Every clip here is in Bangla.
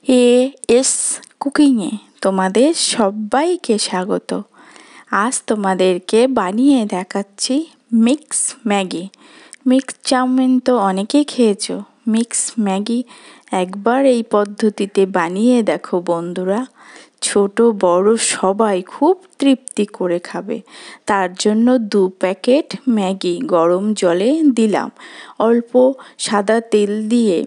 এএস কুকিংয়ে তোমাদের সবাইকে স্বাগত। আজ তোমাদেরকে বানিয়ে দেখাচ্ছি মিক্স ম্যাগি। মিক্স চাউমিন তো অনেকেই খেয়েছো, মিক্স ম্যাগি একবার এই পদ্ধতিতে বানিয়ে দেখো বন্ধুরা। ছোট বড় সবাই খুব তৃপ্তি করে খাবে। তার জন্য 2 প্যাকেট ম্যাগি গরম জলে দিলাম। অল্প সাদা তেল দিয়ে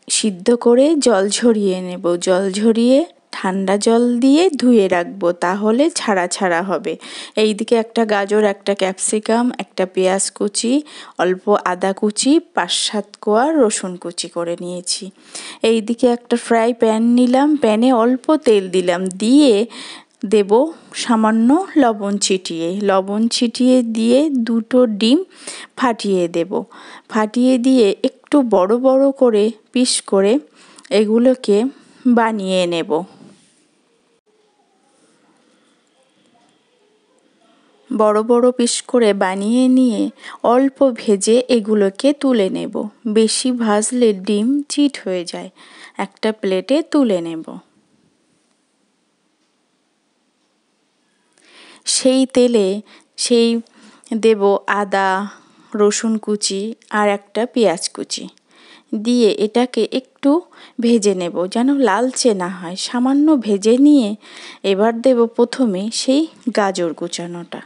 সিদ্ধ করে জল ঝরিয়ে নেব। জল ঝরিয়ে ঠান্ডা জল দিয়ে ধুয়ে রাখবো, তাহলে ছাড়া ছাড়া হবে। এইদিকে একটা গাজর, একটা ক্যাপসিকাম, একটা পেঁয়াজ কুচি, অল্প আদা কুচি, 5-7 কোয়া রসুন কুচি করে নিয়েছি। এইদিকে একটা ফ্রাই প্যান নিলাম, প্যানে অল্প তেল দিলাম, দিয়ে দেব সামান্য লবণ ছিটিয়ে দিয়ে 2টো ডিম ফাটিয়ে দেব। ফাটিয়ে দিয়ে একটু বড় বড় করে পিস করে এগুলোকে বানিয়ে নেব। বড় বড় পিস করে বানিয়ে নিয়ে অল্প ভেজে এগুলোকে তুলে নেব। বেশি ভাজলে ডিম চিট হয়ে যায়। একটা প্লেটে তুলে নেব। সেই তেলে দেব আদা রসুন কুচি আর একটা পেঁয়াজ কুচি দিয়ে এটাকে একটু ভেজে নেব, যেন লালচে না হয়। সামান্য ভেজে নিয়ে এবার দেব প্রথমে সেই গাজর কুচানোটা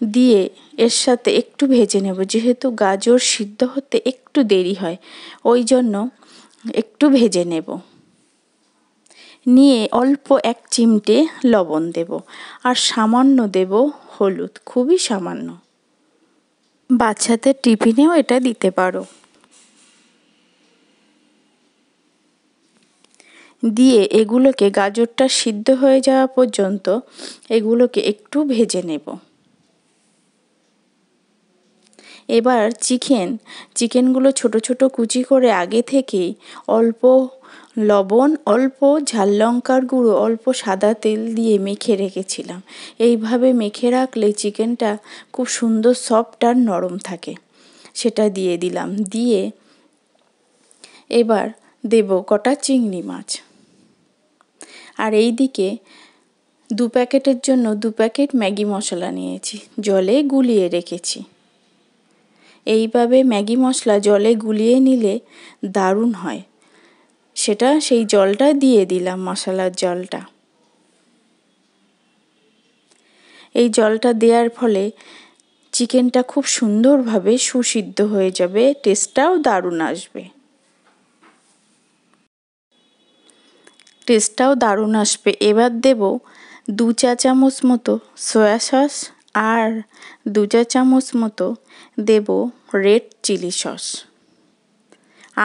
দিয়ে এর সাথে একটু ভেজে নেব। যেহেতু গাজর সিদ্ধ হতে একটু দেরি হয়, ওই জন্য একটু ভেজে নেব। নিয়ে অল্প 1 চিমটে লবণ দেব আর সামান্য দেব হলুদ, খুবই সামান্য। বাচ্চাদের টিফিনেও এটা দিতে পারো। দিয়ে এগুলোকে গাজরটা সিদ্ধ হয়ে যাওয়া পর্যন্ত এগুলোকে একটু ভেজে নেব। এবার চিকেনগুলো ছোট ছোট কুচি করে আগে থেকেই অল্প লবণ, অল্প ঝাল লঙ্কার গুঁড়ো, অল্প সাদা তেল দিয়ে মেখে রেখেছিলাম। এইভাবে মেখে রাখলে চিকেনটা খুব সুন্দর সফট আর নরম থাকে। সেটা দিয়ে দিলাম। দিয়ে এবার দেব কটা চিংড়ি মাছ। আর এইদিকে 2 প্যাকেটের জন্য 2 প্যাকেট ম্যাগি মশলা নিয়েছি, জলে গুলিয়ে রেখেছি। এইভাবে ম্যাগি মশলা জলে গুলিয়ে নিলে দারুণ হয়। সেই জলটা দিয়ে দিলাম, মশলার জলটা। এই জলটা দেওয়ার ফলে চিকেনটা খুব সুন্দরভাবে সুসিদ্ধ হয়ে যাবে, টেস্টটাও দারুণ আসবে। এবার দেব 2 চা চামচ মতো সয়া সস আর 2 চা চামচ মতো দেব রেড চিলি সস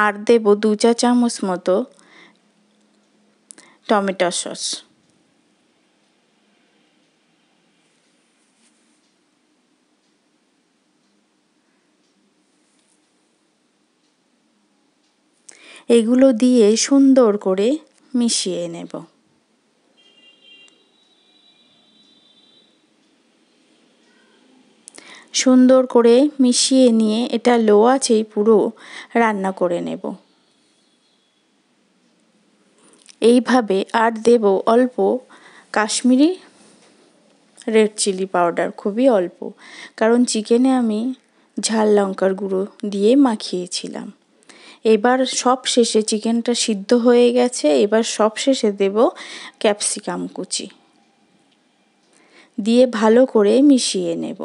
আর দেব 2 চা চামচ মতো টমেটো সস। এগুলো দিয়ে সুন্দর করে মিশিয়ে নেব। সুন্দর করে মিশিয়ে নিয়ে এটা লো আঁচেই পুরো রান্না করে নেব। এইভাবে আর দেব অল্প কাশ্মীরি রেড চিলি পাউডার, খুবই অল্প, কারণ চিকেনে আমি ঝাল লঙ্কার গুঁড়ো দিয়ে মাখিয়েছিলাম। এবার সব শেষে চিকেনটা সিদ্ধ হয়ে গেছে, এবার সব শেষে দেব ক্যাপসিকাম কুচি দিয়ে ভালো করে মিশিয়ে নেব।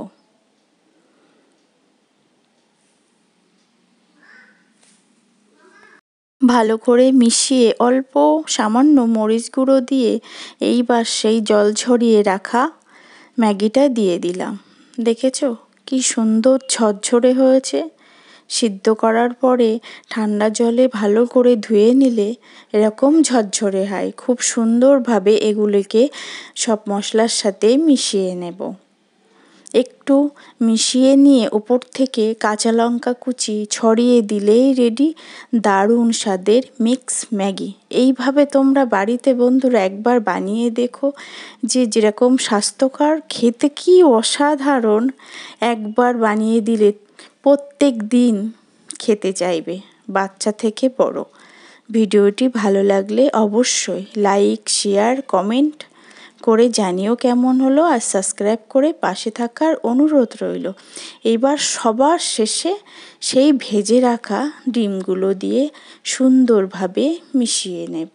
ভালো করে মিশিয়ে অল্প সামান্য মরিচ গুঁড়ো দিয়ে এইবার সেই জল ঝরিয়ে রাখা ম্যাগিটা দিয়ে দিলাম। দেখেছো কি সুন্দর ঝরঝরে হয়েছে। সিদ্ধ করার পরে ঠান্ডা জলে ভালো করে ধুয়ে নিলে এরকম ঝরঝরে হয়। খুব সুন্দরভাবে এগুলোকে সব মশলার সাথে মিশিয়ে নেব। একটু মিশিয়ে নিয়ে উপর থেকে কাঁচা লঙ্কা কুচি ছড়িয়ে দিলেই রেডি দারুণ স্বাদের মিক্স ম্যাগি। এইভাবে তোমরা বাড়িতে বন্ধুরা একবার বানিয়ে দেখো, যেরকম স্বাস্থ্যকর, খেতে কি অসাধারণ। একবার বানিয়ে দিলে প্রত্যেক দিন খেতে চাইবে, বাচ্চা থেকে বড়। ভিডিওটি ভালো লাগলে অবশ্যই লাইক, শেয়ার, কমেন্ট করে জানিও কেমন হলো, আর সাবস্ক্রাইব করে পাশে থাকার অনুরোধ রইল। এবার সবার শেষে সেই ভেজে রাখা ডিমগুলো দিয়ে সুন্দরভাবে মিশিয়ে নেব।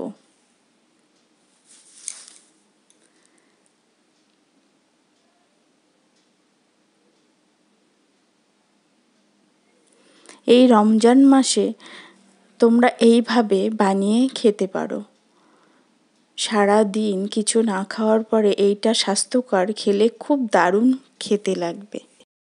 এই রমজান মাসে তোমরা এইভাবে বানিয়ে খেতে পারো। সারা দিন কিছু না খাওয়ার পরে এইটা স্বাস্থ্যকর, খেলে খুব দারুণ খেতে লাগবে।